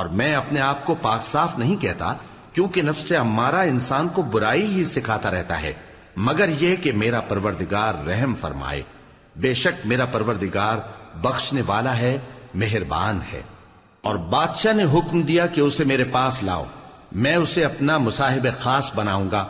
اور میں اپنے آپ کو پاک صاف نہیں کہتا، کیونکہ نفس امارہ انسان کو برائی ہی سکھاتا رہتا ہے، مگر یہ کہ میرا پروردگار رحم فرمائے۔ بے شک میرا پروردگار بخشنے والا ہے، مہربان ہے۔ اور بادشاہ نے حکم دیا کہ اسے میرے پاس لاؤ، میں اسے اپنا مصاحب خاص بناؤں گا۔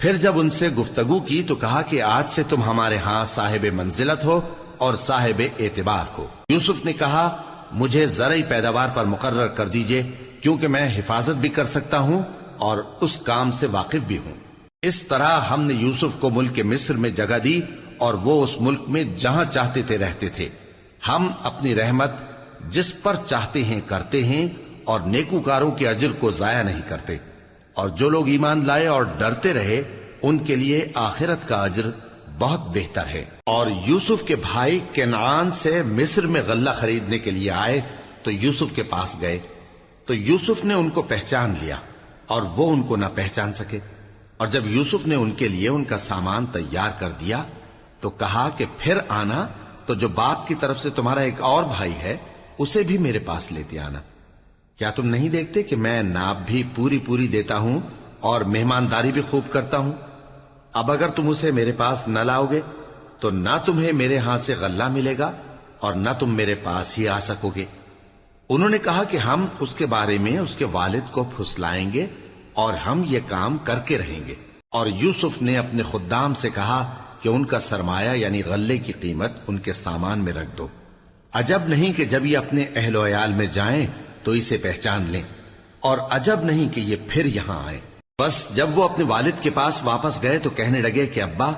پھر جب ان سے گفتگو کی تو کہا کہ آج سے تم ہمارے ہاں صاحب منزلت ہو اور صاحب اعتبار ہو۔ یوسف نے کہا مجھے زرعی پیداوار پر مقرر کر دیجئے، کیونکہ میں حفاظت بھی کر سکتا ہوں اور اس کام سے واقف بھی ہوں۔ اس طرح ہم نے یوسف کو ملک مصر میں جگہ دی اور وہ اس ملک میں جہاں چاہتے تھے رہتے تھے۔ ہم اپنی رحمت جس پر چاہتے ہیں کرتے ہیں اور نیکوکاروں کے اجر کو ضائع نہیں کرتے، اور جو لوگ ایمان لائے اور ڈرتے رہے ان کے لیے آخرت کا اجر بہت بہتر ہے۔ اور یوسف کے بھائی کنعان سے مصر میں غلہ خریدنے کے لیے آئے تو یوسف کے پاس گئے، تو یوسف نے ان کو پہچان لیا اور وہ ان کو نہ پہچان سکے۔ اور جب یوسف نے ان کے لیے ان کا سامان تیار کر دیا تو کہا کہ پھر آنا تو جو باپ کی طرف سے تمہارا ایک اور بھائی ہے اسے بھی میرے پاس لیتے آنا۔ کیا تم نہیں دیکھتے کہ میں ناب بھی پوری پوری دیتا ہوں اور مہمانداری بھی خوب کرتا ہوں؟ اب اگر تم اسے میرے پاس نہ لاؤ گے تو نہ تمہیں میرے ہاں سے غلہ ملے گا اور نہ تم میرے پاس ہی آ سکو گے۔ انہوں نے کہا کہ ہم اس کے بارے میں اس کے والد کو پھسلائیں گے اور ہم یہ کام کر کے رہیں گے۔ اور یوسف نے اپنے خدام سے کہا کہ ان کا سرمایہ یعنی غلے کی قیمت ان کے سامان میں رکھ دو۔ عجب نہیں کہ جب یہ اپنے اہل و عیال میں جائیں تو اسے پہچان لیں، اور عجب نہیں کہ یہ پھر یہاں آئے۔ بس جب وہ اپنے والد کے پاس واپس گئے تو کہنے لگے کہ ابا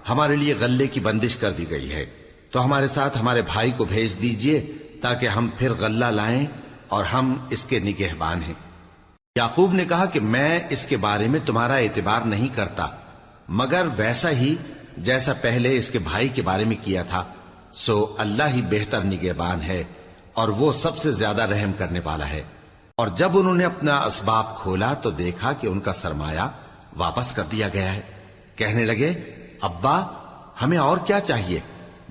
ہمارے لیے غلے کی بندش کر دی گئی ہے، تو ہمارے ساتھ ہمارے بھائی کو بھیج دیجئے تاکہ ہم پھر غلہ لائیں اور ہم اس کے نگہبان ہیں۔ یعقوب نے کہا کہ میں اس کے بارے میں تمہارا اعتبار نہیں کرتا، مگر ویسا ہی جیسا پہلے اس کے بھائی کے بارے میں کیا تھا، سو اللہ ہی بہتر نگہبان ہے اور وہ سب سے زیادہ رحم کرنے والا ہے۔ اور جب انہوں نے اپنا اسباب کھولا تو دیکھا کہ ان کا سرمایہ واپس کر دیا گیا ہے۔ کہنے لگے ابا ہمیں اور کیا چاہیے؟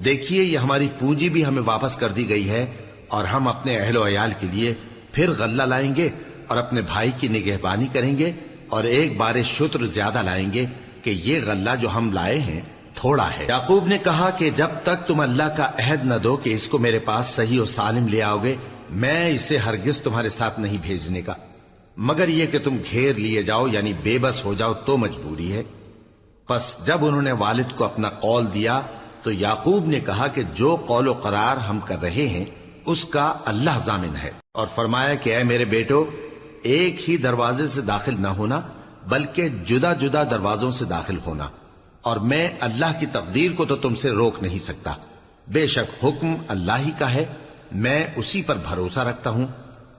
دیکھیے یہ ہماری پونجی بھی ہمیں واپس کر دی گئی ہے، اور ہم اپنے اہل و عیال کے لیے پھر غلہ لائیں گے اور اپنے بھائی کی نگہبانی کریں گے، اور ایک بار شتر زیادہ لائیں گے کہ یہ غلہ جو ہم لائے ہیں تھوڑا ہے۔ یعقوب نے کہا کہ جب تک تم اللہ کا عہد نہ دو کہ اس کو میرے پاس صحیح و سالم لے آؤ گے، میں اسے ہرگز تمہارے ساتھ نہیں بھیجنے کا، مگر یہ کہ تم گھیر لیے جاؤ یعنی بے بس ہو جاؤ تو مجبوری ہے۔ پس جب انہوں نے والد کو اپنا قول دیا تو یعقوب نے کہا کہ جو قول و قرار ہم کر رہے ہیں اس کا اللہ ضامن ہے، اور فرمایا کہ اے میرے بیٹو ایک ہی دروازے سے داخل نہ ہونا بلکہ جدا جدا دروازوں سے داخل ہونا، اور میں اللہ کی تقدیر کو تو تم سے روک نہیں سکتا۔ بے شک حکم اللہ ہی کا ہے، میں اسی پر بھروسہ رکھتا ہوں،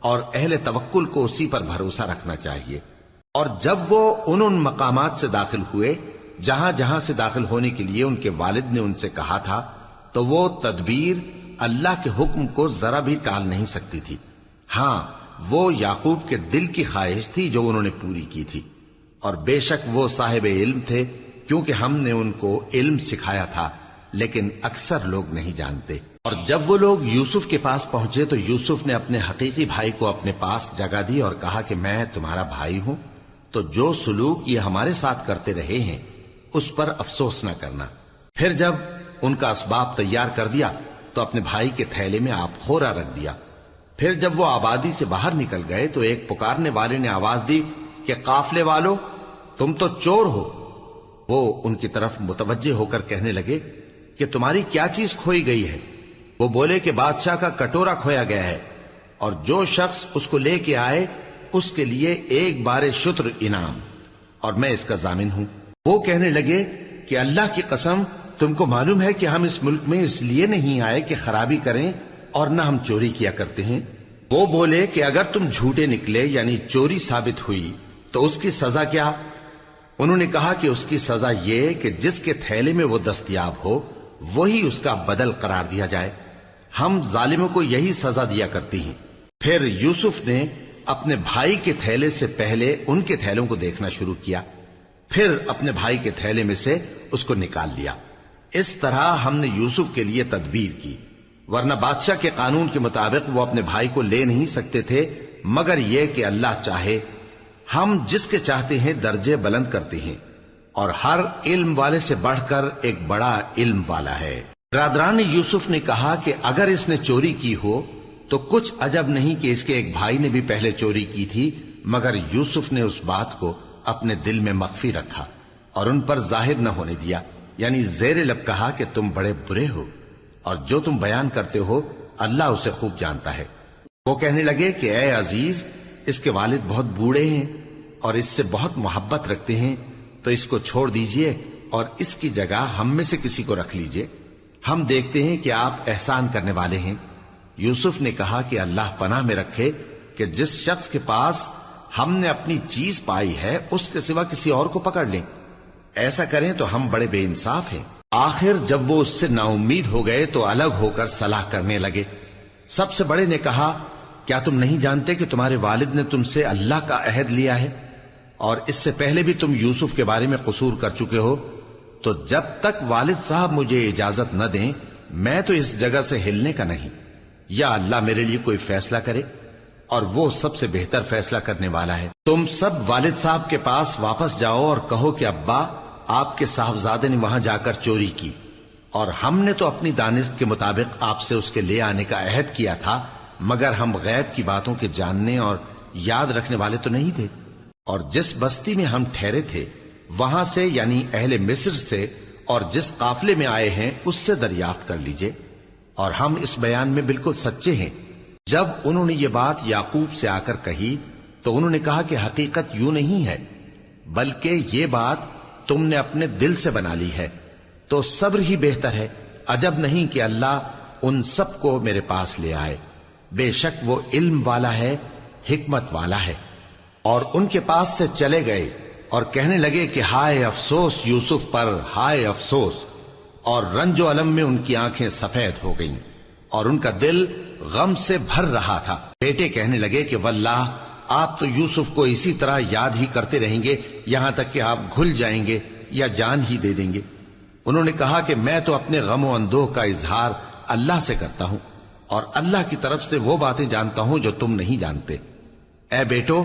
اور اہل توکل کو اسی پر بھروسہ رکھنا چاہیے۔ اور جب وہ ان مقامات سے داخل ہوئے جہاں جہاں سے داخل ہونے کے لیے ان کے والد نے ان سے کہا تھا، تو وہ تدبیر اللہ کے حکم کو ذرا بھی ٹال نہیں سکتی تھی۔ ہاں وہ یعقوب کے دل کی خواہش تھی جو انہوں نے پوری کی تھی، اور بے شک وہ صاحب علم تھے، کیونکہ ہم نے ان کو علم سکھایا تھا، لیکن اکثر لوگ نہیں جانتے۔ اور جب وہ لوگ یوسف کے پاس پہنچے تو یوسف نے اپنے حقیقی بھائی کو اپنے پاس جگہ دی اور کہا کہ میں تمہارا بھائی ہوں، تو جو سلوک یہ ہمارے ساتھ کرتے رہے ہیں اس پر افسوس نہ کرنا۔ پھر جب ان کا اسباب تیار کر دیا تو اپنے بھائی کے تھیلے میں آپ خورا رکھ دیا۔ پھر جب وہ آبادی سے باہر نکل گئے تو ایک پکارنے والے نے آواز دی کہ قافلے والو تم تو چور ہو۔ وہ ان کی طرف متوجہ ہو کر کہنے لگے کہ تمہاری کیا چیز کھوئی گئی ہے؟ وہ بولے کہ بادشاہ کا کٹورا کھویا گیا ہے، اور جو شخص اس کو لے کے آئے اس کے لیے ایک بار شتر انعام، اور میں اس کا ضامن ہوں۔ وہ کہنے لگے کہ اللہ کی قسم تم کو معلوم ہے کہ ہم اس ملک میں اس لیے نہیں آئے کہ خرابی کریں اور نہ ہم چوری کیا کرتے ہیں۔ وہ بولے کہ اگر تم جھوٹے نکلے یعنی چوری ثابت ہوئی تو اس کی سزا کیا؟ انہوں نے کہا کہ اس کی سزا یہ کہ جس کے تھیلے میں وہ دستیاب ہو وہی اس کا بدل قرار دیا جائے، ہم ظالموں کو یہی سزا دیا کرتی ہیں۔ پھر یوسف نے اپنے بھائی کے تھیلے سے پہلے ان کے تھیلوں کو دیکھنا شروع کیا، پھر اپنے بھائی کے تھیلے میں سے اس کو نکال لیا۔ اس طرح ہم نے یوسف کے لیے تدبیر کی، ورنہ بادشاہ کے قانون کے مطابق وہ اپنے بھائی کو لے نہیں سکتے تھے مگر یہ کہ اللہ چاہے، ہم جس کے چاہتے ہیں درجے بلند کرتے ہیں، اور ہر علم والے سے بڑھ کر ایک بڑا علم والا ہے۔ برادران یوسف نے کہا کہ اگر اس نے چوری کی ہو تو کچھ عجب نہیں کہ اس کے ایک بھائی نے بھی پہلے چوری کی تھی، مگر یوسف نے اس بات کو اپنے دل میں مخفی رکھا اور ان پر ظاہر نہ ہونے دیا، یعنی زیر لب کہا کہ تم بڑے برے ہو اور جو تم بیان کرتے ہو اللہ اسے خوب جانتا ہے۔ وہ کہنے لگے کہ اے عزیز، اس کے والد بہت بوڑھے ہیں اور اس سے بہت محبت رکھتے ہیں، تو اس کو چھوڑ دیجئے اور اس کی جگہ ہم میں سے کسی کو رکھ لیجئے، ہم دیکھتے ہیں کہ آپ احسان کرنے والے ہیں۔ یوسف نے کہا کہ اللہ پناہ میں رکھے کہ جس شخص کے پاس ہم نے اپنی چیز پائی ہے اس کے سوا کسی اور کو پکڑ لیں، ایسا کریں تو ہم بڑے بے انصاف ہیں۔ آخر جب وہ اس سے نا امید ہو گئے تو الگ ہو کر صلاح کرنے لگے۔ سب سے بڑے نے کہا، کیا تم نہیں جانتے کہ تمہارے والد نے تم سے اللہ کا عہد لیا ہے اور اس سے پہلے بھی تم یوسف کے بارے میں قصور کر چکے ہو؟ تو جب تک والد صاحب مجھے اجازت نہ دیں میں تو اس جگہ سے ہلنے کا نہیں، یا اللہ میرے لیے کوئی فیصلہ کرے، اور وہ سب سے بہتر فیصلہ کرنے والا ہے۔ تم سب والد صاحب کے پاس واپس جاؤ اور کہو کہ ابا، آپ کے صاحبزادے نے وہاں جا کر چوری کی، اور ہم نے تو اپنی دانست کے مطابق آپ سے اس کے لے آنے کا عہد کیا تھا، مگر ہم غیب کی باتوں کے جاننے اور یاد رکھنے والے تو نہیں تھے، اور جس بستی میں ہم ٹھہرے تھے وہاں سے، یعنی اہل مصر سے، اور جس قافلے میں آئے ہیں اس سے دریافت کر لیجئے، اور ہم اس بیان میں بالکل سچے ہیں۔ جب انہوں نے یہ بات یعقوب سے آ کر کہی تو انہوں نے کہا کہ حقیقت یوں نہیں ہے، بلکہ یہ بات تم نے اپنے دل سے بنا لی ہے، تو صبر ہی بہتر ہے۔ عجب نہیں کہ اللہ ان سب کو میرے پاس لے آئے، بے شک وہ علم والا ہے، حکمت والا ہے۔ اور ان کے پاس سے چلے گئے اور کہنے لگے کہ ہائے افسوس یوسف پر، ہائے افسوس، اور رنج و الم میں ان کی آنکھیں سفید ہو گئیں اور ان کا دل غم سے بھر رہا تھا۔ بیٹے کہنے لگے کہ واللہ آپ تو یوسف کو اسی طرح یاد ہی کرتے رہیں گے یہاں تک کہ آپ گھل جائیں گے یا جان ہی دے دیں گے۔ انہوں نے کہا کہ میں تو اپنے غم و اندوہ کا اظہار اللہ سے کرتا ہوں، اور اللہ کی طرف سے وہ باتیں جانتا ہوں جو تم نہیں جانتے۔ اے بیٹو،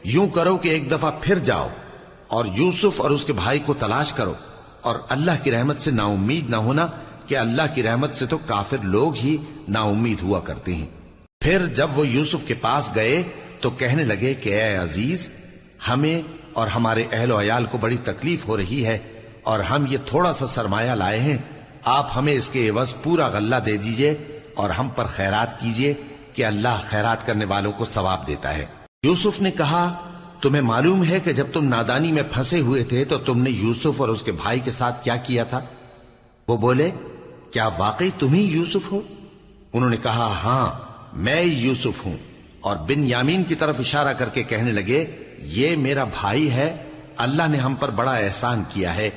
یوں کرو کہ ایک دفعہ پھر جاؤ اور یوسف اور اس کے بھائی کو تلاش کرو، اور اللہ کی رحمت سے نا امید نہ ہونا کہ اللہ کی رحمت سے تو کافر لوگ ہی نا امید ہوا کرتے ہیں۔ پھر جب وہ یوسف کے پاس گئے تو کہنے لگے کہ اے عزیز، ہمیں اور ہمارے اہل و عیال کو بڑی تکلیف ہو رہی ہے، اور ہم یہ تھوڑا سا سرمایہ لائے ہیں، آپ ہمیں اس کے عوض پورا غلہ دے دیجئے اور ہم پر خیرات کیجئے کہ اللہ خیرات کرنے والوں کو ثواب دیتا ہے۔ یوسف نے کہا، تمہیں معلوم ہے کہ جب تم نادانی میں پھنسے ہوئے تھے تو تم نے یوسف اور اس کے بھائی کے ساتھ کیا کیا تھا؟ وہ بولے، کیا واقعی تم ہی یوسف ہو؟ انہوں نے کہا، ہاں میں یوسف ہوں، اور بن یامین کی طرف اشارہ کر کے کہنے لگے، یہ میرا بھائی ہے، اللہ نے ہم پر بڑا احسان کیا ہے۔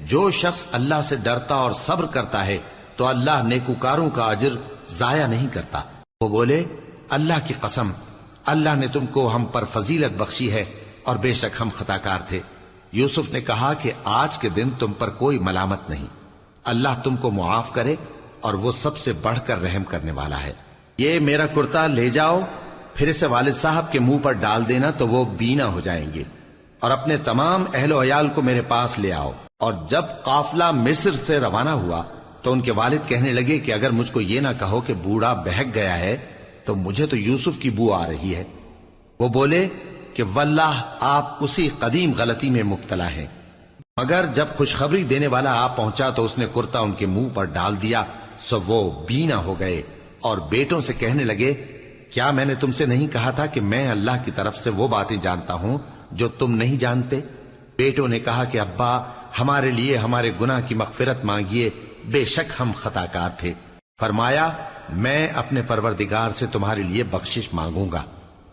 جو شخص اللہ سے ڈرتا اور صبر کرتا ہے تو اللہ نیکوکاروں کا اجر ضائع نہیں کرتا۔ وہ بولے، اللہ کی قسم، اللہ نے تم کو ہم پر فضیلت بخشی ہے اور بے شک ہم خطاکار تھے۔ یوسف نے کہا کہ آج کے دن تم پر کوئی ملامت نہیں، اللہ تم کو معاف کرے، اور وہ سب سے بڑھ کر رحم کرنے والا ہے۔ یہ میرا کرتا لے جاؤ، پھر اسے والد صاحب کے منہ پر ڈال دینا تو وہ بینا ہو جائیں گے، اور اپنے تمام اہل و عیال کو میرے پاس لے آؤ۔ اور جب قافلہ مصر سے روانہ ہوا تو ان کے والد کہنے لگے کہ اگر مجھ کو یہ نہ کہو کہ بوڑھا بہک گیا ہے تو مجھے تو یوسف کی بو آ رہی ہے۔ وہ بولے کہ واللہ آپ اسی قدیم غلطی میں مبتلا ہیں۔ مگر جب خوشخبری دینے والا آپ پہنچا تو اس نے کرتا ان کے منہ پر ڈال دیا، سو وہ بینا ہو گئے، اور بیٹوں سے کہنے لگے، کیا میں نے تم سے نہیں کہا تھا کہ میں اللہ کی طرف سے وہ باتیں جانتا ہوں جو تم نہیں جانتے؟ بیٹوں نے کہا کہ ابا، ہمارے لیے ہمارے گناہ کی مغفرت مانگیے، بے شک ہم خطاکار تھے۔ فرمایا، میں اپنے پروردگار سے تمہارے لیے بخشش مانگوں گا،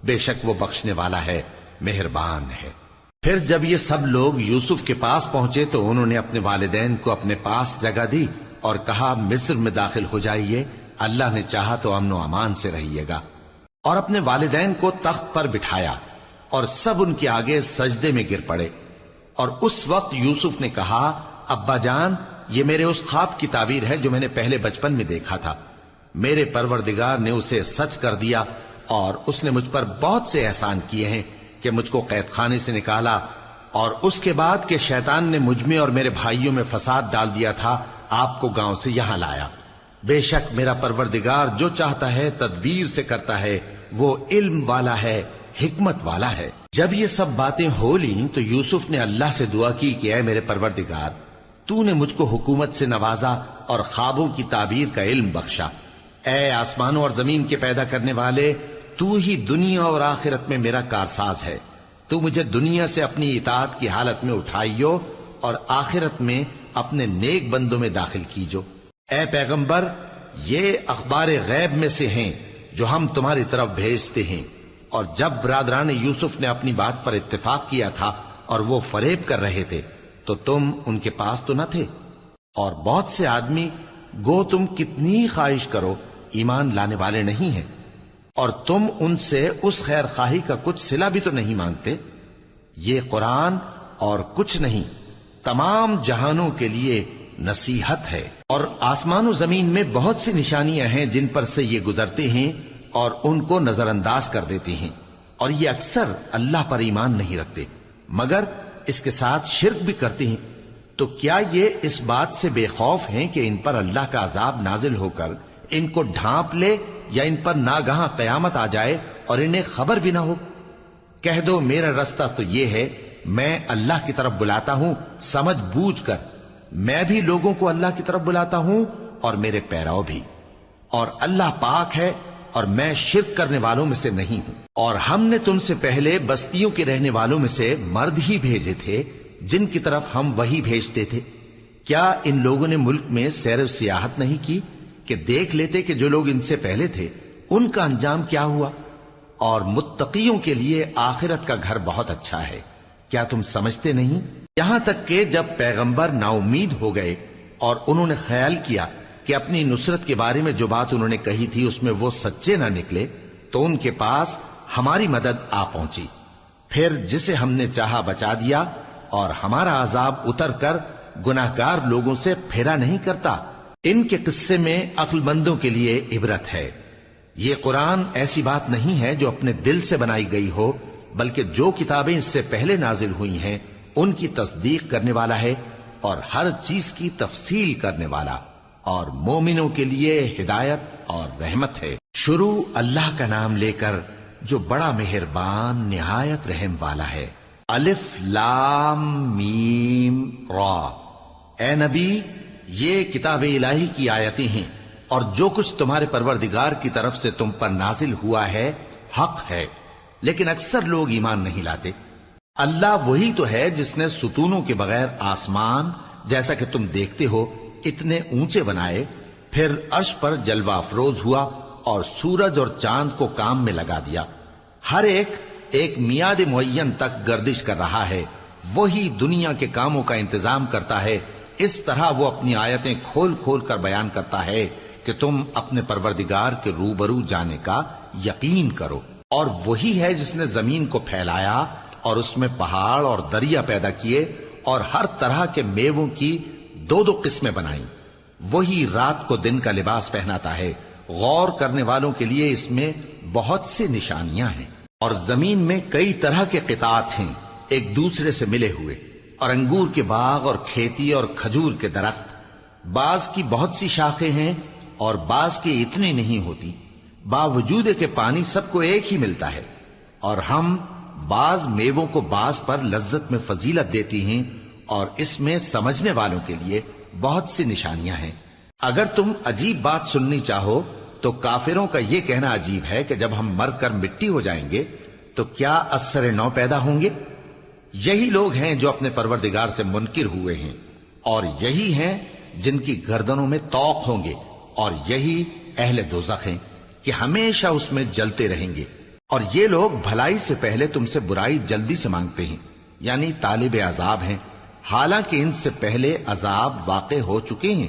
بے شک وہ بخشنے والا ہے، مہربان ہے۔ پھر جب یہ سب لوگ یوسف کے پاس پہنچے تو انہوں نے اپنے والدین کو اپنے پاس جگہ دی اور کہا، مصر میں داخل ہو جائیے، اللہ نے چاہا تو امن و امان سے رہیے گا۔ اور اپنے والدین کو تخت پر بٹھایا اور سب ان کے آگے سجدے میں گر پڑے۔ اور اس وقت یوسف نے کہا، ابا جان، یہ میرے اس خواب کی تعبیر ہے جو میں نے پہلے بچپن میں دیکھا تھا، میرے پروردگار نے اسے سچ کر دیا اور اس نے مجھ پر بہت سے احسان کیے ہیں کہ مجھ کو قید خانے سے نکالا، اور اس کے بعد کہ شیطان نے مجھ میں اور میرے بھائیوں میں فساد ڈال دیا تھا، آپ کو گاؤں سے یہاں لایا۔ بے شک میرا پروردگار جو چاہتا ہے تدبیر سے کرتا ہے، وہ علم والا ہے، حکمت والا ہے۔ جب یہ سب باتیں ہو لیں تو یوسف نے اللہ سے دعا کی کہ اے میرے پروردگار، تو نے مجھ کو حکومت سے نوازا اور خوابوں کی تعبیر کا علم بخشا۔ اے آسمانوں اور زمین کے پیدا کرنے والے، تو ہی دنیا اور آخرت میں میرا کارساز ہے۔ تو مجھے دنیا سے اپنی اطاعت کی حالت میں اٹھائیو اور آخرت میں اپنے نیک بندوں میں داخل کیجو۔ اے پیغمبر، یہ اخبار غیب میں سے ہیں جو ہم تمہاری طرف بھیجتے ہیں۔ اور جب برادران یوسف نے اپنی بات پر اتفاق کیا تھا اور وہ فریب کر رہے تھے تو تم ان کے پاس تو نہ تھے، اور بہت سے آدمی گو تم کتنی خواہش کرو ایمان لانے والے نہیں ہیں، اور تم ان سے اس خیر خواہی کا کچھ صلہ بھی تو نہیں مانگتے۔ یہ قرآن اور کچھ نہیں تمام جہانوں کے لیے نصیحت ہے، اور آسمان و زمین میں بہت سی نشانیاں ہیں جن پر سے یہ گزرتے ہیں اور ان کو نظر انداز کر دیتے ہیں، اور یہ اکثر اللہ پر ایمان نہیں رکھتے مگر اس کے ساتھ شرک بھی کرتے ہیں۔ تو کیا یہ اس بات سے بے خوف ہیں کہ ان پر اللہ کا عذاب نازل ہو کر ان کو ڈھانپ لے، یا ان پر ناگہاں قیامت آ جائے اور انہیں خبر بھی نہ ہو؟ کہہ دو میرا رستہ تو یہ ہے، میں اللہ کی طرف بلاتا ہوں سمجھ بوجھ کر، میں بھی لوگوں کو اللہ کی طرف بلاتا ہوں اور میرے پیراؤ بھی، اور اللہ پاک ہے اور میں شرک کرنے والوں میں سے نہیں ہوں۔ اور ہم نے تم سے پہلے بستیوں کے رہنے والوں میں سے مرد ہی بھیجے تھے جن کی طرف ہم وہی بھیجتے تھے۔ کیا ان لوگوں نے ملک میں سیر و سیاحت نہیں کی کہ دیکھ لیتے کہ جو لوگ ان سے پہلے تھے ان کا انجام کیا ہوا؟ اور متقیوں کے لیے آخرت کا گھر بہت اچھا ہے، کیا تم سمجھتے نہیں؟ یہاں تک کہ جب پیغمبر نا امید ہو گئے اور انہوں نے خیال کیا کہ اپنی نصرت کے بارے میں جو بات انہوں نے کہی تھی اس میں وہ سچے نہ نکلے، تو ان کے پاس ہماری مدد آ پہنچی، پھر جسے ہم نے چاہا بچا دیا، اور ہمارا عذاب اتر کر گناہگار لوگوں سے پھیرا نہیں کرتا۔ ان کے قصے میں عقل مندوں کے لیے عبرت ہے۔ یہ قرآن ایسی بات نہیں ہے جو اپنے دل سے بنائی گئی ہو، بلکہ جو کتابیں اس سے پہلے نازل ہوئی ہیں ان کی تصدیق کرنے والا ہے اور ہر چیز کی تفصیل کرنے والا، اور مومنوں کے لیے ہدایت اور رحمت ہے۔ شروع اللہ کا نام لے کر جو بڑا مہربان نہایت رحم والا ہے۔ الف لام میم را۔ اے نبی، یہ کتاب الہی کی آیتیں ہیں، اور جو کچھ تمہارے پروردگار کی طرف سے تم پر نازل ہوا ہے حق ہے، لیکن اکثر لوگ ایمان نہیں لاتے۔ اللہ وہی تو ہے جس نے ستونوں کے بغیر آسمان جیسا کہ تم دیکھتے ہو اتنے اونچے بنائے، پھر عرش پر جلوہ افروز ہوا اور سورج اور چاند کو کام میں لگا دیا، ہر ایک میعاد معین تک گردش کر رہا ہے۔ وہی دنیا کے کاموں کا انتظام کرتا ہے، اس طرح وہ اپنی آیتیں کھول کھول کر بیان کرتا ہے کہ تم اپنے پروردگار کے روبرو جانے کا یقین کرو۔ اور وہی ہے جس نے زمین کو پھیلایا اور اس میں پہاڑ اور دریا پیدا کیے اور ہر طرح کے میووں کی دو دو قسمیں بنائیں۔ وہی رات کو دن کا لباس پہناتا ہے، غور کرنے والوں کے لیے اس میں بہت سی نشانیاں ہیں۔ اور زمین میں کئی طرح کے قطعات ہیں ایک دوسرے سے ملے ہوئے، اور انگور کے باغ اور کھیتی اور کھجور کے درخت، بعض کی بہت سی شاخیں ہیں اور بعض کی اتنی نہیں ہوتی، باوجود کہ پانی سب کو ایک ہی ملتا ہے۔ اور ہم بعض میووں کو بعض پر لذت میں فضیلت دیتی ہیں، اور اس میں سمجھنے والوں کے لیے بہت سی نشانیاں ہیں۔ اگر تم عجیب بات سننی چاہو تو کافروں کا یہ کہنا عجیب ہے کہ جب ہم مر کر مٹی ہو جائیں گے تو کیا از سر نو پیدا ہوں گے؟ یہی لوگ ہیں جو اپنے پروردگار سے منکر ہوئے ہیں، اور یہی ہیں جن کی گردنوں میں طوق ہوں گے، اور یہی اہل دوزخ ہیں کہ ہمیشہ اس میں جلتے رہیں گے۔ اور یہ لوگ بھلائی سے پہلے تم سے برائی جلدی سے مانگتے ہیں، یعنی طالب عذاب ہیں، حالانکہ ان سے پہلے عذاب واقع ہو چکے ہیں۔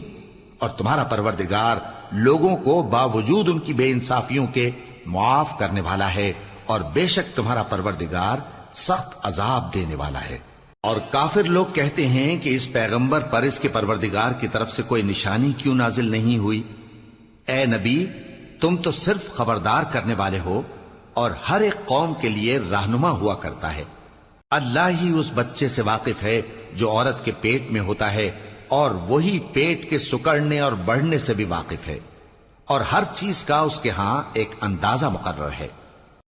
اور تمہارا پروردگار لوگوں کو باوجود ان کی بے انصافیوں کے معاف کرنے والا ہے، اور بے شک تمہارا پروردگار سخت عذاب دینے والا ہے۔ اور کافر لوگ کہتے ہیں کہ اس پیغمبر پر اس کے پروردگار کی طرف سے کوئی نشانی کیوں نازل نہیں ہوئی؟ اے نبی، تم تو صرف خبردار کرنے والے ہو، اور ہر ایک قوم کے لیے رہنما ہوا کرتا ہے۔ اللہ ہی اس بچے سے واقف ہے جو عورت کے پیٹ میں ہوتا ہے، اور وہی پیٹ کے سکڑنے اور بڑھنے سے بھی واقف ہے، اور ہر چیز کا اس کے ہاں ایک اندازہ مقرر ہے۔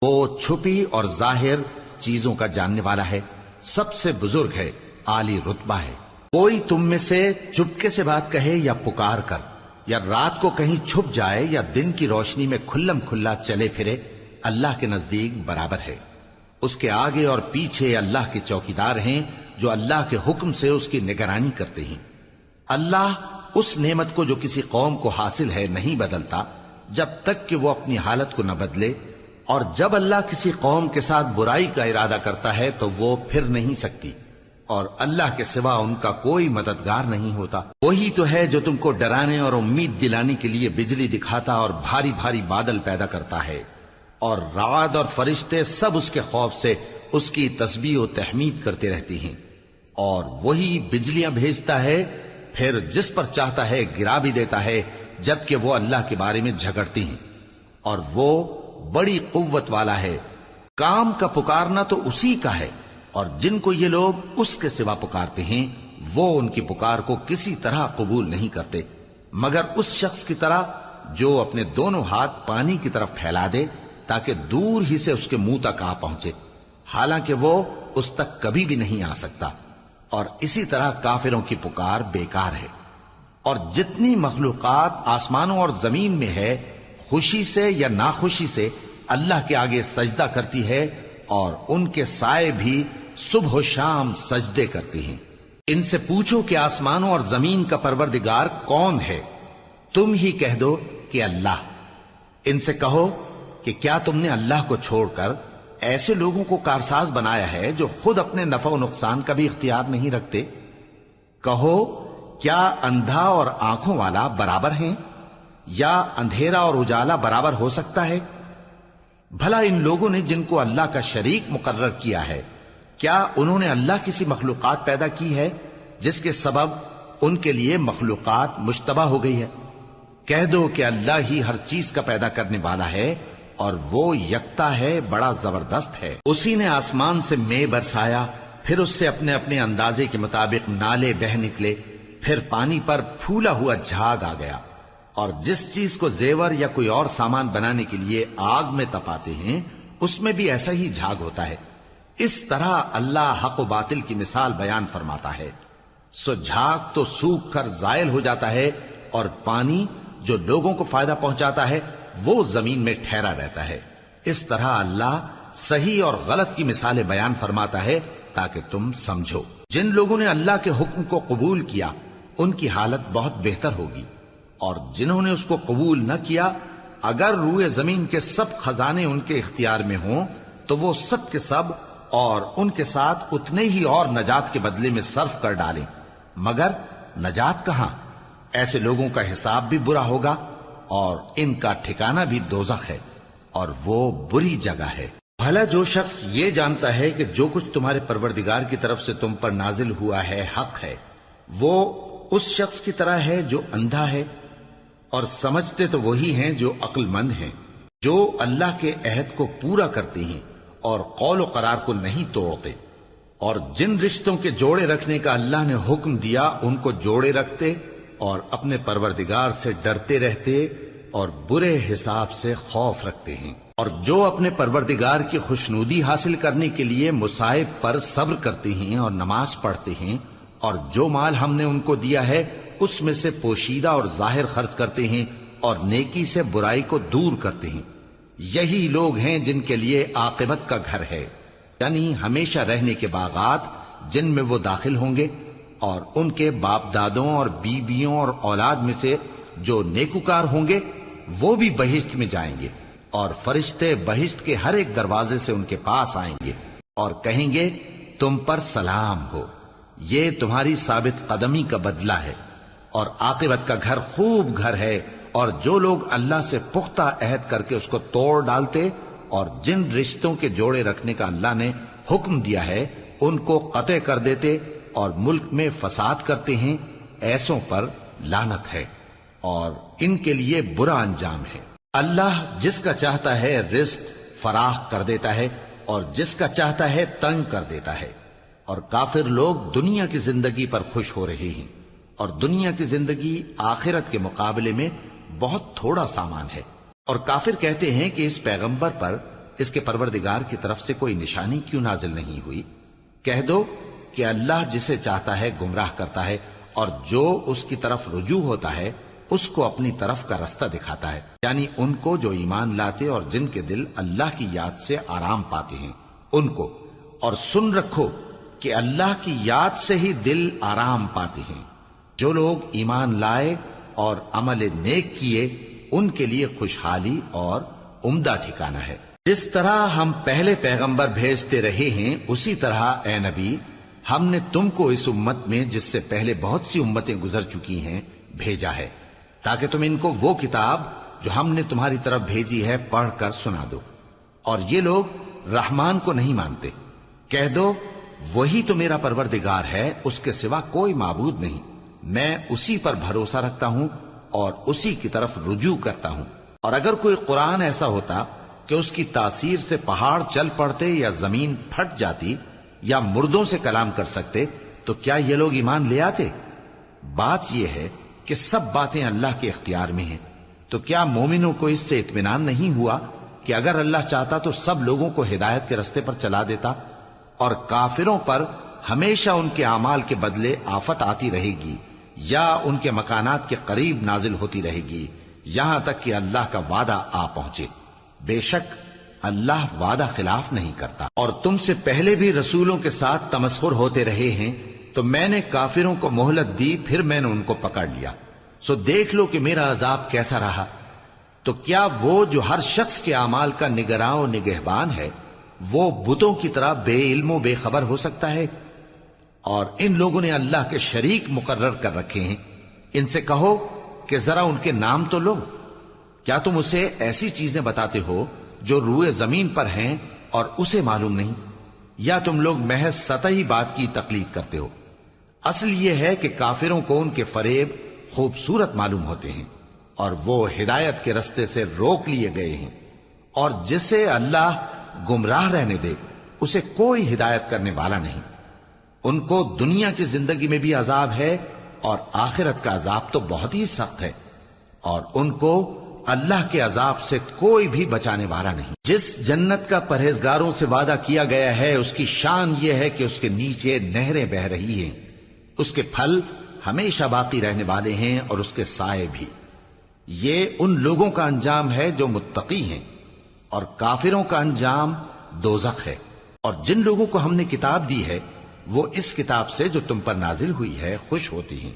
وہ چھپی اور ظاہر چیزوں کا جاننے والا ہے، سب سے بزرگ ہے، عالی رتبہ ہے۔ کوئی تم میں سے چپکے سے بات کہے یا پکار کر، یا رات کو کہیں چھپ جائے یا دن کی روشنی میں کھلم کھلا چلے پھرے، اللہ کے نزدیک برابر ہے۔ اس کے آگے اور پیچھے اللہ کے چوکیدار ہیں جو اللہ کے حکم سے اس کی نگرانی کرتے ہیں۔ اللہ اس نعمت کو جو کسی قوم کو حاصل ہے نہیں بدلتا جب تک کہ وہ اپنی حالت کو نہ بدلے، اور جب اللہ کسی قوم کے ساتھ برائی کا ارادہ کرتا ہے تو وہ پھر نہیں سکتی، اور اللہ کے سوا ان کا کوئی مددگار نہیں ہوتا۔ وہی تو ہے جو تم کو ڈرانے اور امید دلانے کے لیے بجلی دکھاتا اور بھاری بھاری بادل پیدا کرتا ہے، اور رعد اور فرشتے سب اس کے خوف سے اس کی تسبیح و تحمید کرتے رہتے ہیں۔ اور وہی بجلیاں بھیجتا ہے، پھر جس پر چاہتا ہے گرا بھی دیتا ہے، جبکہ وہ اللہ کے بارے میں جھگڑتے ہیں، اور وہ بڑی قوت والا ہے۔ کام کا پکارنا تو اسی کا ہے، اور جن کو یہ لوگ اس کے سوا پکارتے ہیں وہ ان کی پکار کو کسی طرح قبول نہیں کرتے، مگر اس شخص کی طرح جو اپنے دونوں ہاتھ پانی کی طرف پھیلا دے تاکہ دور ہی سے اس کے منہ تک آ پہنچے، حالانکہ وہ اس تک کبھی بھی نہیں آ سکتا۔ اور اسی طرح کافروں کی پکار بیکار ہے۔ اور جتنی مخلوقات آسمانوں اور زمین میں ہے، خوشی سے یا ناخوشی سے اللہ کے آگے سجدہ کرتی ہے، اور ان کے سائے بھی صبح و شام سجدے کرتے ہیں۔ ان سے پوچھو کہ آسمانوں اور زمین کا پروردگار کون ہے؟ تم ہی کہہ دو کہ اللہ۔ ان سے کہو کہ کیا تم نے اللہ کو چھوڑ کر ایسے لوگوں کو کارساز بنایا ہے جو خود اپنے نفع و نقصان کا بھی اختیار نہیں رکھتے؟ کہو کیا اندھا اور آنکھوں والا برابر ہیں، یا اندھیرا اور اجالا برابر ہو سکتا ہے؟ بھلا ان لوگوں نے جن کو اللہ کا شریک مقرر کیا ہے، کیا انہوں نے اللہ کسی مخلوقات پیدا کی ہے جس کے سبب ان کے لیے مخلوقات مشتبہ ہو گئی ہے؟ کہہ دو کہ اللہ ہی ہر چیز کا پیدا کرنے والا ہے، اور وہ یکتا ہے، بڑا زبردست ہے۔ اسی نے آسمان سے مے برسایا، پھر اس سے اپنے اپنے اندازے کے مطابق نالے بہ نکلے، پھر پانی پر پھولا ہوا جھاگ آ گیا۔ اور جس چیز کو زیور یا کوئی اور سامان بنانے کے لیے آگ میں تپاتے ہیں اس میں بھی ایسا ہی جھاگ ہوتا ہے۔ اس طرح اللہ حق و باطل کی مثال بیان فرماتا ہے۔ سو جھاگ تو سوکھ کر زائل ہو جاتا ہے، اور پانی جو لوگوں کو فائدہ پہنچاتا ہے وہ زمین میں ٹھہرا رہتا ہے۔ اس طرح اللہ صحیح اور غلط کی مثالیں بیان فرماتا ہے تاکہ تم سمجھو۔ جن لوگوں نے اللہ کے حکم کو قبول کیا ان کی حالت بہت بہتر ہوگی، اور جنہوں نے اس کو قبول نہ کیا، اگر روئے زمین کے سب خزانے ان کے اختیار میں ہوں تو وہ سب کے سب اور ان کے ساتھ اتنے ہی اور نجات کے بدلے میں صرف کر ڈالیں، مگر نجات کہاں؟ ایسے لوگوں کا حساب بھی برا ہوگا، اور ان کا ٹھکانہ بھی دوزخ ہے، اور وہ بری جگہ ہے۔ بھلا جو شخص یہ جانتا ہے کہ جو کچھ تمہارے پروردگار کی طرف سے تم پر نازل ہوا ہے حق ہے، وہ اس شخص کی طرح ہے جو اندھا ہے، اور سمجھتے تو وہی ہیں جو عقل مند ہیں، جو اللہ کے عہد کو پورا کرتے ہیں اور قول و قرار کو نہیں توڑتے، اور جن رشتوں کے جوڑے رکھنے کا اللہ نے حکم دیا ان کو جوڑے رکھتے، اور اپنے پروردگار سے ڈرتے رہتے اور برے حساب سے خوف رکھتے ہیں، اور جو اپنے پروردگار کی خوشنودی حاصل کرنے کے لیے مصائب پر صبر کرتے ہیں اور نماز پڑھتے ہیں، اور جو مال ہم نے ان کو دیا ہے اس میں سے پوشیدہ اور ظاہر خرچ کرتے ہیں، اور نیکی سے برائی کو دور کرتے ہیں، یہی لوگ ہیں جن کے لیے عاقبت کا گھر ہے، یعنی ہمیشہ رہنے کے باغات جن میں وہ داخل ہوں گے، اور ان کے باپ دادوں اور بیویوں اور اولاد میں سے جو نیکوکار ہوں گے وہ بھی بہشت میں جائیں گے، اور فرشتے بہشت کے ہر ایک دروازے سے ان کے پاس آئیں گے اور کہیں گے تم پر سلام ہو، یہ تمہاری ثابت قدمی کا بدلہ ہے، اور عاقبت کا گھر خوب گھر ہے۔ اور جو لوگ اللہ سے پختہ عہد کر کے اس کو توڑ ڈالتے اور جن رشتوں کے جوڑے رکھنے کا اللہ نے حکم دیا ہے ان کو قطع کر دیتے اور ملک میں فساد کرتے ہیں، ایسوں پر لعنت ہے اور ان کے لیے برا انجام ہے۔ اللہ جس کا چاہتا ہے رزق فراخ کر دیتا ہے اور جس کا چاہتا ہے تنگ کر دیتا ہے۔ اور کافر لوگ دنیا کی زندگی پر خوش ہو رہے ہیں، اور دنیا کی زندگی آخرت کے مقابلے میں بہت تھوڑا سامان ہے۔ اور کافر کہتے ہیں کہ اس پیغمبر پر اس کے پروردگار کی طرف سے کوئی نشانی کیوں نازل نہیں ہوئی؟ کہہ دو کہ اللہ جسے چاہتا ہے گمراہ کرتا ہے، اور جو اس کی طرف رجوع ہوتا ہے اس کو اپنی طرف کا رستہ دکھاتا ہے، یعنی ان کو جو ایمان لاتے اور جن کے دل اللہ کی یاد سے آرام پاتے ہیں ان کو۔ اور سن رکھو کہ اللہ کی یاد سے ہی دل آرام پاتے ہیں۔ جو لوگ ایمان لائے اور عمل نیک کیے ان کے لیے خوشحالی اور عمدہ ٹھکانہ ہے۔ جس طرح ہم پہلے پیغمبر بھیجتے رہے ہیں اسی طرح اے نبی ہم نے تم کو اس امت میں جس سے پہلے بہت سی امتیں گزر چکی ہیں بھیجا ہے، تاکہ تم ان کو وہ کتاب جو ہم نے تمہاری طرف بھیجی ہے پڑھ کر سنا دو۔ اور یہ لوگ رحمان کو نہیں مانتے۔ کہہ دو وہی تو میرا پروردگار ہے، اس کے سوا کوئی معبود نہیں، میں اسی پر بھروسہ رکھتا ہوں اور اسی کی طرف رجوع کرتا ہوں۔ اور اگر کوئی قرآن ایسا ہوتا کہ اس کی تاثیر سے پہاڑ چل پڑتے یا زمین پھٹ جاتی یا مردوں سے کلام کر سکتے تو کیا یہ لوگ ایمان لے آتے؟ بات یہ ہے کہ سب باتیں اللہ کے اختیار میں ہیں، تو کیا مومنوں کو اس سے اطمینان نہیں ہوا کہ اگر اللہ چاہتا تو سب لوگوں کو ہدایت کے رستے پر چلا دیتا؟ اور کافروں پر ہمیشہ ان کے اعمال کے بدلے آفت آتی رہے گی یا ان کے مکانات کے قریب نازل ہوتی رہے گی یہاں تک کہ اللہ کا وعدہ آ پہنچے۔ بے شک اللہ وعدہ خلاف نہیں کرتا۔ اور تم سے پہلے بھی رسولوں کے ساتھ تمسخر ہوتے رہے ہیں، تو میں نے کافروں کو مہلت دی، پھر میں نے ان کو پکڑ لیا، سو دیکھ لو کہ میرا عذاب کیسا رہا۔ تو کیا وہ جو ہر شخص کے اعمال کا نگراں و نگہبان ہے وہ بتوں کی طرح بے علم و بے خبر ہو سکتا ہے؟ اور ان لوگوں نے اللہ کے شریک مقرر کر رکھے ہیں۔ ان سے کہو کہ ذرا ان کے نام تو لو۔ کیا تم اسے ایسی چیزیں بتاتے ہو جو روئے زمین پر ہیں اور اسے معلوم نہیں، یا تم لوگ محض سطحی بات کی تقلید کرتے ہو؟ اصل یہ ہے کہ کافروں کو ان کے فریب خوبصورت معلوم ہوتے ہیں اور وہ ہدایت کے رستے سے روک لیے گئے ہیں، اور جسے اللہ گمراہ رہنے دے اسے کوئی ہدایت کرنے والا نہیں۔ ان کو دنیا کی زندگی میں بھی عذاب ہے اور آخرت کا عذاب تو بہت ہی سخت ہے، اور ان کو اللہ کے عذاب سے کوئی بھی بچانے والا نہیں۔ جس جنت کا پرہیزگاروں سے وعدہ کیا گیا ہے اس کی شان یہ ہے کہ اس کے نیچے نہریں بہ رہی ہیں، اس کے پھل ہمیشہ باقی رہنے والے ہیں اور اس کے سائے بھی۔ یہ ان لوگوں کا انجام ہے جو متقی ہیں، اور کافروں کا انجام دوزخ ہے۔ اور جن لوگوں کو ہم نے کتاب دی ہے وہ اس کتاب سے جو تم پر نازل ہوئی ہے خوش ہوتی ہیں،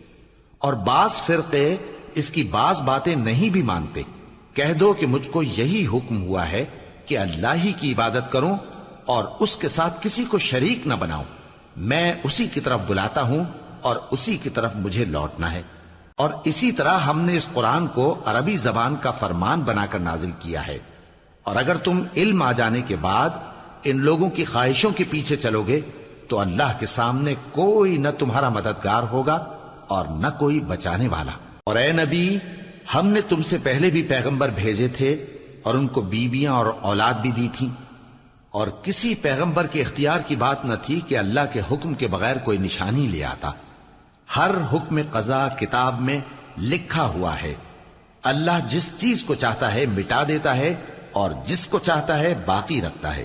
اور بعض فرقے اس کی بعض باتیں نہیں بھی مانتے۔ کہہ دو کہ مجھ کو یہی حکم ہوا ہے کہ اللہ ہی کی عبادت کروں اور اس کے ساتھ کسی کو شریک نہ بناؤں، میں اسی کی طرف بلاتا ہوں اور اسی کی طرف مجھے لوٹنا ہے۔ اور اسی طرح ہم نے اس قرآن کو عربی زبان کا فرمان بنا کر نازل کیا ہے، اور اگر تم علم آ جانے کے بعد ان لوگوں کی خواہشوں کے پیچھے چلو گے تو اللہ کے سامنے کوئی نہ تمہارا مددگار ہوگا اور نہ کوئی بچانے والا۔ اور اے نبی ہم نے تم سے پہلے بھی پیغمبر بھیجے تھے اور ان کو بیویاں اور اولاد بھی دی تھیں، اور کسی پیغمبر کے اختیار کی بات نہ تھی کہ اللہ کے حکم کے بغیر کوئی نشانی لے آتا۔ ہر حکم قضا کتاب میں لکھا ہوا ہے۔ اللہ جس چیز کو چاہتا ہے مٹا دیتا ہے اور جس کو چاہتا ہے باقی رکھتا ہے،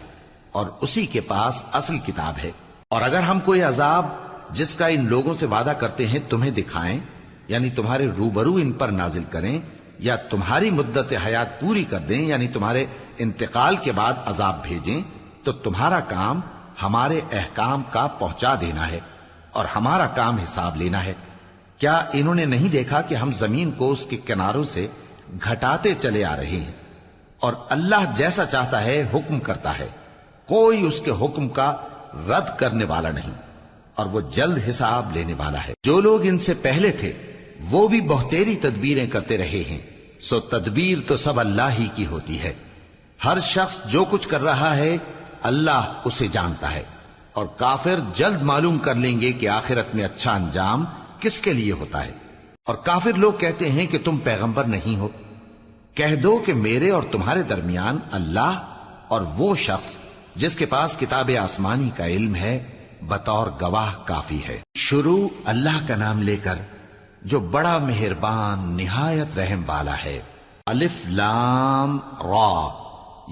اور اسی کے پاس اصل کتاب ہے۔ اور اگر ہم کوئی عذاب جس کا ان لوگوں سے وعدہ کرتے ہیں تمہیں دکھائیں، یعنی تمہارے روبرو ان پر نازل کریں، یا تمہاری مدت حیات پوری کر دیں، یعنی تمہارے انتقال کے بعد عذاب بھیجیں، تو تمہارا کام ہمارے احکام کا پہنچا دینا ہے اور ہمارا کام حساب لینا ہے۔ کیا انہوں نے نہیں دیکھا کہ ہم زمین کو اس کے کناروں سے گھٹاتے چلے آ رہے ہیں؟ اور اللہ جیسا چاہتا ہے حکم کرتا ہے، کوئی اس کے حکم کا رد کرنے والا نہیں، اور وہ جلد حساب لینے والا ہے۔ جو لوگ ان سے پہلے تھے وہ بھی بہتیری تدبیریں کرتے رہے ہیں، سو تدبیر تو سب اللہ ہی کی ہوتی ہے۔ ہر شخص جو کچھ کر رہا ہے اللہ اسے جانتا ہے، اور کافر جلد معلوم کر لیں گے کہ آخرت میں اچھا انجام کس کے لیے ہوتا ہے۔ اور کافر لوگ کہتے ہیں کہ تم پیغمبر نہیں ہو۔ کہہ دو کہ میرے اور تمہارے درمیان اللہ اور وہ شخص جس کے پاس کتاب آسمانی کا علم ہے بطور گواہ کافی ہے۔ شروع اللہ کا نام لے کر جو بڑا مہربان نہایت رحم والا ہے۔ الف لام را،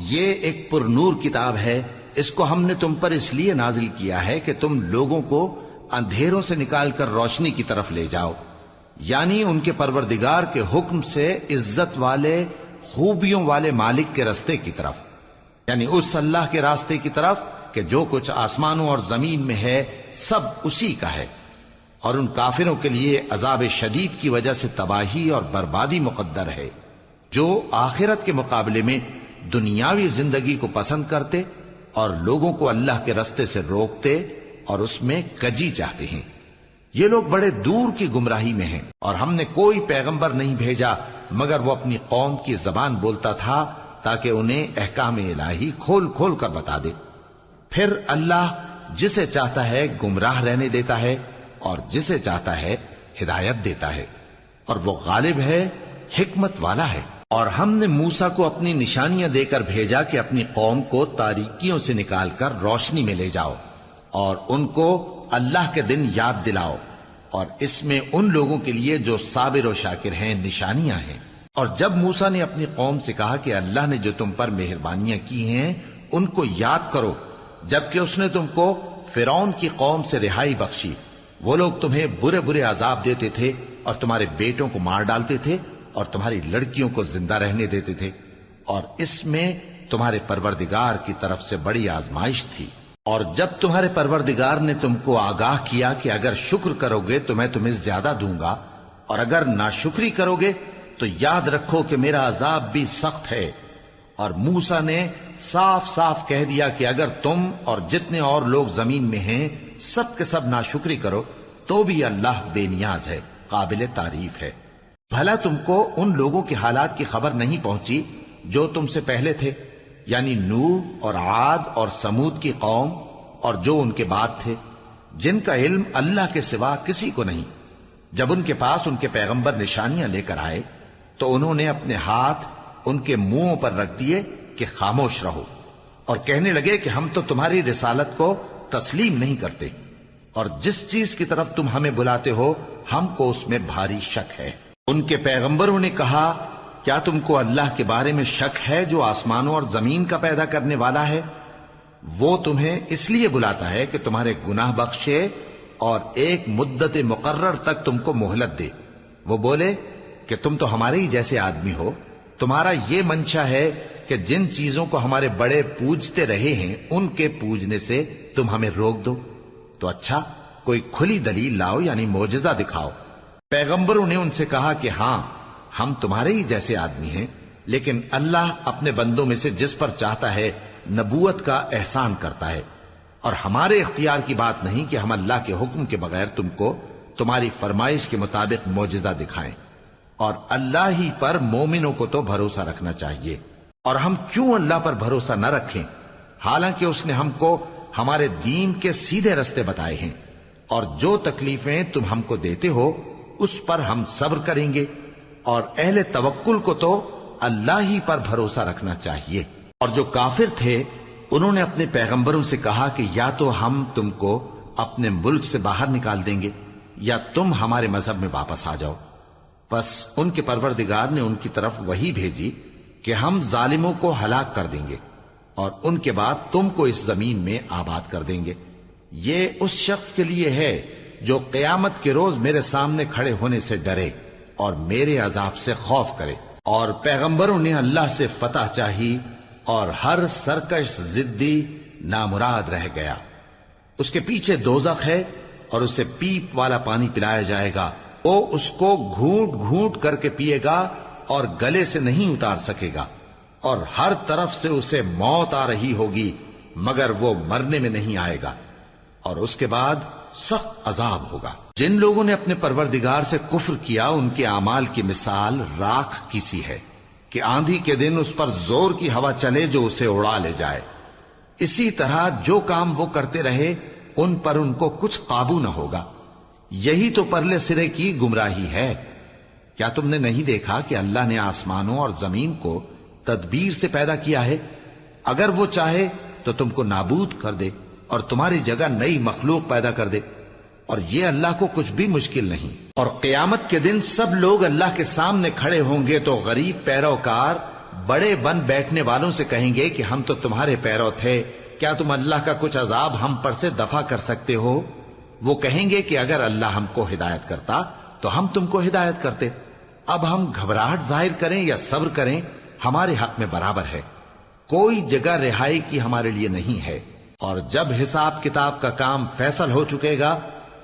یہ ایک پر نور کتاب ہے، اس کو ہم نے تم پر اس لیے نازل کیا ہے کہ تم لوگوں کو اندھیروں سے نکال کر روشنی کی طرف لے جاؤ، یعنی ان کے پروردگار کے حکم سے عزت والے خوبیوں والے مالک کے راستے کی طرف، یعنی اس اللہ کے راستے کی طرف کہ جو کچھ آسمانوں اور زمین میں ہے سب اسی کا ہے، اور ان کافروں کے لیے عذاب شدید کی وجہ سے تباہی اور بربادی مقدر ہے، جو آخرت کے مقابلے میں دنیاوی زندگی کو پسند کرتے اور لوگوں کو اللہ کے راستے سے روکتے اور اس میں کجی چاہتے ہیں۔ یہ لوگ بڑے دور کی گمراہی میں ہیں، اور ہم نے کوئی پیغمبر نہیں بھیجا مگر وہ اپنی قوم کی زبان بولتا تھا تاکہ انہیں احکام الہی کھول کھول کر بتا دے۔ پھر اللہ جسے چاہتا ہے گمراہ رہنے دیتا ہے اور جسے چاہتا ہے ہدایت دیتا ہے، اور وہ غالب ہے، حکمت والا ہے۔ اور ہم نے موسیٰ کو اپنی نشانیاں دے کر بھیجا کہ اپنی قوم کو تاریکیوں سے نکال کر روشنی میں لے جاؤ اور ان کو اللہ کے دن یاد دلاؤ، اور اس میں ان لوگوں کے لیے جو صابر و شاکر ہیں نشانیاں ہیں۔ اور جب موسیٰ نے اپنی قوم سے کہا کہ اللہ نے جو تم پر مہربانیاں کی ہیں ان کو یاد کرو، جبکہ اس نے تم کو فرعون کی قوم سے رہائی بخشی، وہ لوگ تمہیں برے برے عذاب دیتے تھے اور تمہارے بیٹوں کو مار ڈالتے تھے اور تمہاری لڑکیوں کو زندہ رہنے دیتے تھے، اور اس میں تمہارے پروردگار کی طرف سے بڑی آزمائش تھی۔ اور جب تمہارے پروردگار نے تم کو آگاہ کیا کہ اگر شکر کرو گے تو میں تمہیں زیادہ دوں گا، اور اگر ناشکری کرو گے تو یاد رکھو کہ میرا عذاب بھی سخت ہے۔ اور موسیٰ نے صاف صاف کہہ دیا کہ اگر تم اور جتنے اور لوگ زمین میں ہیں سب کے سب ناشکری کرو تو بھی اللہ بے نیاز ہے، قابل تعریف ہے۔ بھلا تم کو ان لوگوں کے حالات کی خبر نہیں پہنچی جو تم سے پہلے تھے، یعنی نوح اور عاد اور سمود کی قوم اور جو ان کے بعد تھے، جن کا علم اللہ کے سوا کسی کو نہیں۔ جب ان کے پاس ان کے پیغمبر نشانیاں لے کر آئے تو انہوں نے اپنے ہاتھ ان کے منہوں پر رکھ دیے کہ خاموش رہو، اور کہنے لگے کہ ہم تو تمہاری رسالت کو تسلیم نہیں کرتے، اور جس چیز کی طرف تم ہمیں بلاتے ہو ہم کو اس میں بھاری شک ہے۔ ان کے پیغمبروں نے کہا، کیا تم کو اللہ کے بارے میں شک ہے جو آسمانوں اور زمین کا پیدا کرنے والا ہے؟ وہ تمہیں اس لیے بلاتا ہے کہ تمہارے گناہ بخشے اور ایک مدت مقرر تک تم کو مہلت دے۔ وہ بولے کہ تم تو ہمارے ہی جیسے آدمی ہو، تمہارا یہ منشا ہے کہ جن چیزوں کو ہمارے بڑے پوجتے رہے ہیں ان کے پوجنے سے تم ہمیں روک دو، تو اچھا کوئی کھلی دلیل لاؤ، یعنی معجزہ دکھاؤ۔ پیغمبروں نے ان سے کہا کہ ہاں ہم تمہارے ہی جیسے آدمی ہیں، لیکن اللہ اپنے بندوں میں سے جس پر چاہتا ہے نبوت کا احسان کرتا ہے، اور ہمارے اختیار کی بات نہیں کہ ہم اللہ کے حکم کے بغیر تم کو تمہاری فرمائش کے مطابق معجزہ دکھائیں، اور اللہ ہی پر مومنوں کو تو بھروسہ رکھنا چاہیے۔ اور ہم کیوں اللہ پر بھروسہ نہ رکھیں حالانکہ اس نے ہم کو ہمارے دین کے سیدھے رستے بتائے ہیں، اور جو تکلیفیں تم ہم کو دیتے ہو اس پر ہم صبر کریں گے، اور اہل توکل کو تو اللہ ہی پر بھروسہ رکھنا چاہیے۔ اور جو کافر تھے انہوں نے اپنے پیغمبروں سے کہا کہ یا تو ہم تم کو اپنے ملک سے باہر نکال دیں گے یا تم ہمارے مذہب میں واپس آ جاؤ۔ پس ان کے پروردگار نے ان کی طرف وحی بھیجی کہ ہم ظالموں کو ہلاک کر دیں گے اور ان کے بعد تم کو اس زمین میں آباد کر دیں گے۔ یہ اس شخص کے لیے ہے جو قیامت کے روز میرے سامنے کھڑے ہونے سے ڈرے اور میرے عذاب سے خوف کرے۔ اور پیغمبروں نے اللہ سے فتح چاہی اور ہر سرکش ضدی نامراد رہ گیا۔ اس کے پیچھے دوزخ ہے اور اسے پیپ والا پانی پلایا جائے گا، وہ اس کو گھونٹ گھونٹ کر کے پیے گا اور گلے سے نہیں اتار سکے گا، اور ہر طرف سے اسے موت آ رہی ہوگی مگر وہ مرنے میں نہیں آئے گا، اور اس کے بعد سخت عذاب ہوگا۔ جن لوگوں نے اپنے پروردگار سے کفر کیا ان کے اعمال کی مثال راکھ کی سی ہے کہ آندھی کے دن اس پر زور کی ہوا چلے جو اسے اڑا لے جائے۔ اسی طرح جو کام وہ کرتے رہے ان پر ان کو کچھ قابو نہ ہوگا۔ یہی تو پرلے سرے کی گمراہی ہے۔ کیا تم نے نہیں دیکھا کہ اللہ نے آسمانوں اور زمین کو تدبیر سے پیدا کیا ہے؟ اگر وہ چاہے تو تم کو نابود کر دے اور تمہاری جگہ نئی مخلوق پیدا کر دے، اور یہ اللہ کو کچھ بھی مشکل نہیں۔ اور قیامت کے دن سب لوگ اللہ کے سامنے کھڑے ہوں گے تو غریب پیروکار بڑے بن بیٹھنے والوں سے کہیں گے کہ ہم تو تمہارے پیرو تھے، کیا تم اللہ کا کچھ عذاب ہم پر سے دفع کر سکتے ہو؟ وہ کہیں گے کہ اگر اللہ ہم کو ہدایت کرتا تو ہم تم کو ہدایت کرتے۔ اب ہم گھبراہٹ ظاہر کریں یا صبر کریں ہمارے حق میں برابر ہے، کوئی جگہ رہائی کی ہمارے لیے نہیں ہے۔ اور جب حساب کتاب کا کام فیصل ہو چکے گا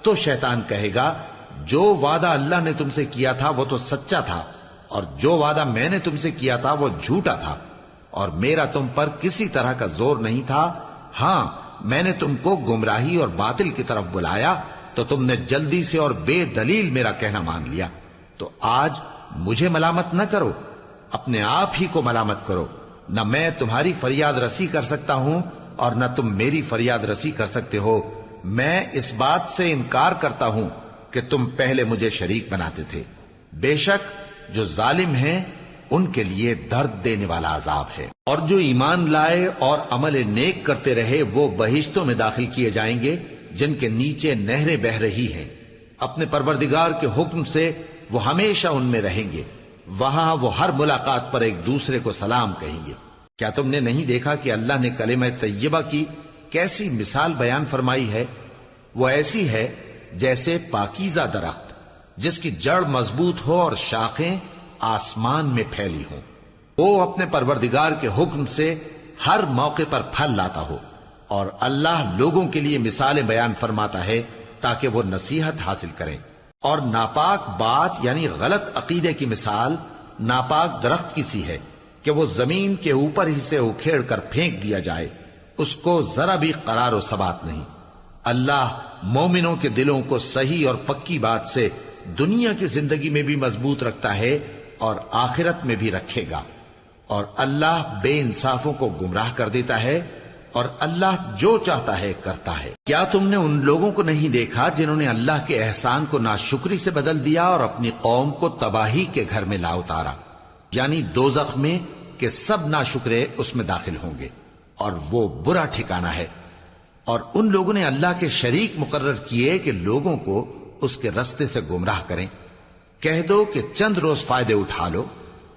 تو شیطان کہے گا جو وعدہ اللہ نے تم سے کیا تھا وہ تو سچا تھا، اور جو وعدہ میں نے تم سے کیا تھا وہ جھوٹا تھا، اور میرا تم پر کسی طرح کا زور نہیں تھا۔ ہاں، میں نے تم کو گمراہی اور باطل کی طرف بلایا تو تم نے جلدی سے اور بے دلیل میرا کہنا مان لیا۔ تو آج مجھے ملامت نہ کرو، اپنے آپ ہی کو ملامت کرو۔ نہ میں تمہاری فریاد رسی کر سکتا ہوں اور نہ تم میری فریاد رسی کر سکتے ہو۔ میں اس بات سے انکار کرتا ہوں کہ تم پہلے مجھے شریک بناتے تھے۔ بے شک جو ظالم ہیں ان کے لیے درد دینے والا عذاب ہے۔ اور جو ایمان لائے اور عمل نیک کرتے رہے وہ بہشتوں میں داخل کیے جائیں گے جن کے نیچے نہریں بہ رہی ہیں۔ اپنے پروردگار کے حکم سے وہ ہمیشہ ان میں رہیں گے، وہاں وہ ہر ملاقات پر ایک دوسرے کو سلام کہیں گے۔ کیا تم نے نہیں دیکھا کہ اللہ نے کلمہ طیبہ کی کیسی مثال بیان فرمائی ہے؟ وہ ایسی ہے جیسے پاکیزہ درخت جس کی جڑ مضبوط ہو اور شاخیں آسمان میں پھیلی ہوں، وہ اپنے پروردگار کے حکم سے ہر موقع پر پھل لاتا ہو۔ اور اللہ لوگوں کے لیے مثالیں بیان فرماتا ہے تاکہ وہ نصیحت حاصل کریں۔ اور ناپاک بات یعنی غلط عقیدے کی مثال ناپاک درخت کی سی ہے کہ وہ زمین کے اوپر ہی سے اکھیڑ کر پھینک دیا جائے، اس کو ذرا بھی قرار و ثبات نہیں۔ اللہ مومنوں کے دلوں کو صحیح اور پکی بات سے دنیا کی زندگی میں بھی مضبوط رکھتا ہے اور آخرت میں بھی رکھے گا۔ اور اللہ بے انصافوں کو گمراہ کر دیتا ہے، اور اللہ جو چاہتا ہے کرتا ہے۔ کیا تم نے ان لوگوں کو نہیں دیکھا جنہوں نے اللہ کے احسان کو ناشکری سے بدل دیا اور اپنی قوم کو تباہی کے گھر میں لا اتارا، یعنی دوزخ میں، کہ سب ناشکرے اس میں داخل ہوں گے اور وہ برا ٹھکانہ ہے۔ اور ان لوگوں نے اللہ کے شریک مقرر کیے کہ لوگوں کو اس کے رستے سے گمراہ کریں۔ کہہ دو کہ چند روز فائدے اٹھا لو،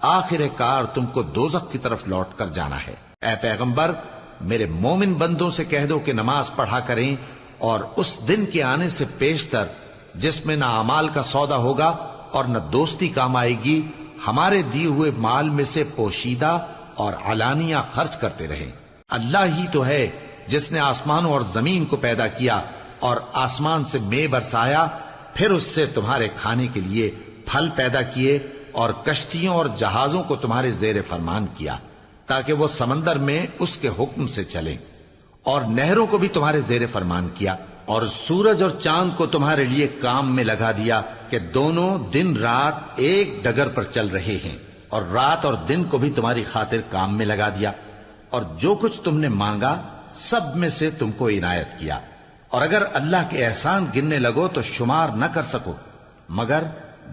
آخر کار تم کو دوزخ کی طرف لوٹ کر جانا ہے۔ اے پیغمبر، میرے مومن بندوں سے کہہ دو کہ نماز پڑھا کریں، اور اس دن کے آنے سے پیشتر جس میں نہ اعمال کا سودا ہوگا اور نہ دوستی کام آئے گی، ہمارے دیے ہوئے مال میں سے پوشیدہ اور علانیہ خرچ کرتے رہیں۔ اللہ ہی تو ہے جس نے آسمانوں اور زمین کو پیدا کیا اور آسمان سے مے برسایا، پھر اس سے تمہارے کھانے کے لیے پھل پیدا کیے اور کشتیوں اور جہازوں کو تمہارے زیر فرمان کیا تاکہ وہ سمندر میں اس کے حکم سے چلیں، اور نہروں کو بھی تمہارے زیر فرمان کیا، اور سورج اور چاند کو تمہارے لیے کام میں لگا دیا کہ دونوں دن رات ایک ڈگر پر چل رہے ہیں، اور رات اور دن کو بھی تمہاری خاطر کام میں لگا دیا، اور جو کچھ تم نے مانگا سب میں سے تم کو عنایت کیا۔ اور اگر اللہ کے احسان گننے لگو تو شمار نہ کر سکو، مگر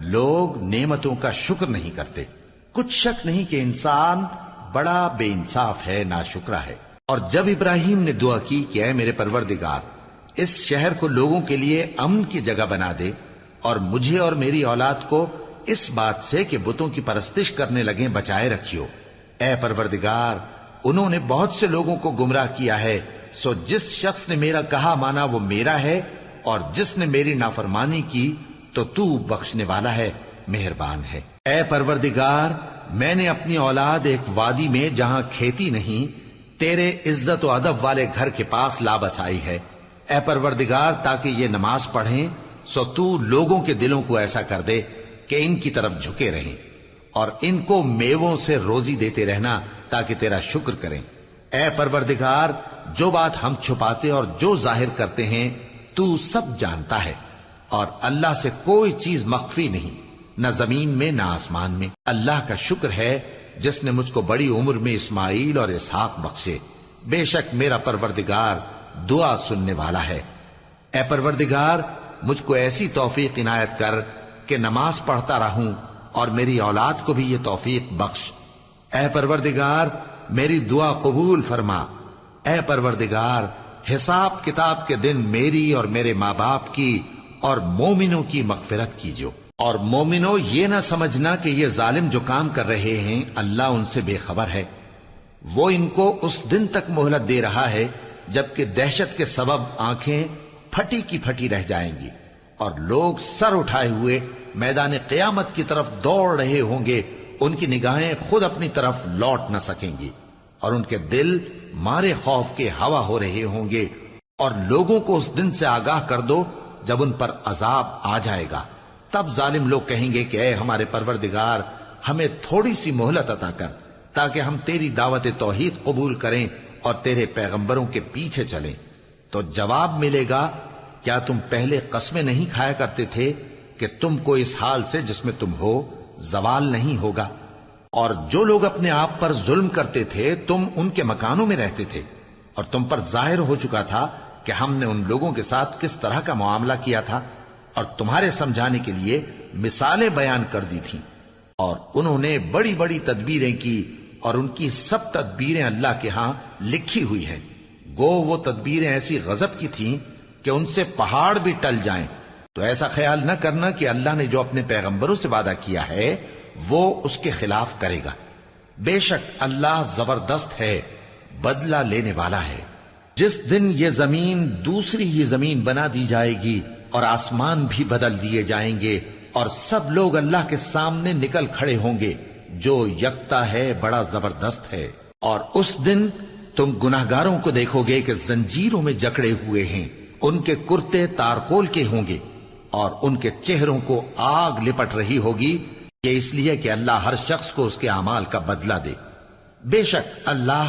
لوگ نعمتوں کا شکر نہیں کرتے۔ کچھ شک نہیں کہ انسان بڑا بے انصاف ہے، ناشکرا ہے۔ اور جب ابراہیم نے دعا کی کہ اے میرے پروردگار، اس شہر کو لوگوں کے لیے امن کی جگہ بنا دے، اور مجھے اور میری اولاد کو اس بات سے کہ بتوں کی پرستش کرنے لگیں بچائے رکھیو۔ اے پروردگار، انہوں نے بہت سے لوگوں کو گمراہ کیا ہے، سو جس شخص نے میرا کہا مانا وہ میرا ہے، اور جس نے میری نافرمانی کی تو تو بخشنے والا ہے، مہربان ہے۔ اے پروردگار، میں نے اپنی اولاد ایک وادی میں جہاں کھیتی نہیں، تیرے عزت و ادب والے گھر کے پاس لا بسائی ہے۔ اے پروردگار، تاکہ یہ نماز پڑھیں، سو تو لوگوں کے دلوں کو ایسا کر دے کہ ان کی طرف جھکے رہیں، اور ان کو میووں سے روزی دیتے رہنا تاکہ تیرا شکر کریں۔ اے پروردگار، جو بات ہم چھپاتے اور جو ظاہر کرتے ہیں تو سب جانتا ہے، اور اللہ سے کوئی چیز مخفی نہیں، نہ زمین میں نہ آسمان میں۔ اللہ کا شکر ہے جس نے مجھ کو بڑی عمر میں اسماعیل اور اسحاق بخشے، بے شک میرا پروردگار دعا سننے والا ہے۔ اے پروردگار، مجھ کو ایسی توفیق عنایت کر کہ نماز پڑھتا رہوں، اور میری اولاد کو بھی یہ توفیق بخش۔ اے پروردگار، میری دعا قبول فرما۔ اے پروردگار، حساب کتاب کے دن میری اور میرے ماں باپ کی اور مومنوں کی مغفرت کیجو۔ اور مومنوں، یہ نہ سمجھنا کہ یہ ظالم جو کام کر رہے ہیں اللہ ان سے بے خبر ہے۔ وہ ان کو اس دن تک مہلت دے رہا ہے جبکہ دہشت کے سبب آنکھیں پھٹی کی پھٹی رہ جائیں گی اور لوگ سر اٹھائے ہوئے میدان قیامت کی طرف دوڑ رہے ہوں گے۔ ان کی نگاہیں خود اپنی طرف لوٹ نہ سکیں گی اور ان کے دل مارے خوف کے ہوا ہو رہے ہوں گے۔ اور لوگوں کو اس دن سے آگاہ کر دو جب ان پر عذاب آ جائے گا۔ تب ظالم لوگ کہیں گے کہ اے ہمارے پروردگار، ہمیں تھوڑی سی مہلت عطا کر تاکہ ہم تیری دعوت توحید قبول کریں اور تیرے پیغمبروں کے پیچھے چلیں۔ تو جواب ملے گا، کیا تم پہلے قسمیں نہیں کھایا کرتے تھے کہ تم کو اس حال سے جس میں تم ہو زوال نہیں ہوگا؟ اور جو لوگ اپنے آپ پر ظلم کرتے تھے تم ان کے مکانوں میں رہتے تھے، اور تم پر ظاہر ہو چکا تھا کہ ہم نے ان لوگوں کے ساتھ کس طرح کا معاملہ کیا تھا، اور تمہارے سمجھانے کے لیے مثالیں بیان کر دی تھیں۔ اور انہوں نے بڑی بڑی تدبیریں کی، اور ان کی سب تدبیریں اللہ کے ہاں لکھی ہوئی ہیں۔ گو وہ تدبیریں ایسی غضب کی تھیں کہ ان سے پہاڑ بھی ٹل جائیں۔ تو ایسا خیال نہ کرنا کہ اللہ نے جو اپنے پیغمبروں سے وعدہ کیا ہے وہ اس کے خلاف کرے گا۔ بے شک اللہ زبردست ہے، بدلہ لینے والا ہے۔ جس دن یہ زمین دوسری ہی زمین بنا دی جائے گی اور آسمان بھی بدل دیے جائیں گے اور سب لوگ اللہ کے سامنے نکل کھڑے ہوں گے، جو یکتا ہے بڑا زبردست ہے۔ اور اس دن تم گناہگاروں کو دیکھو گے کہ زنجیروں میں جکڑے ہوئے ہیں، ان کے کرتے تارکول کے ہوں گے اور ان کے چہروں کو آگ لپٹ رہی ہوگی، یہ اس لیے کہ اللہ ہر شخص کو اس کے اعمال کا بدلہ دے۔ بے شک اللہ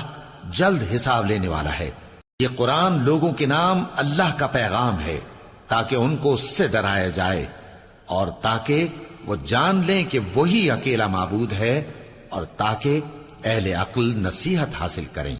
جلد حساب لینے والا ہے۔ یہ قرآن لوگوں کے نام اللہ کا پیغام ہے تاکہ ان کو اس سے ڈرایا جائے اور تاکہ وہ جان لیں کہ وہی اکیلا معبود ہے، اور تاکہ اہل عقل نصیحت حاصل کریں۔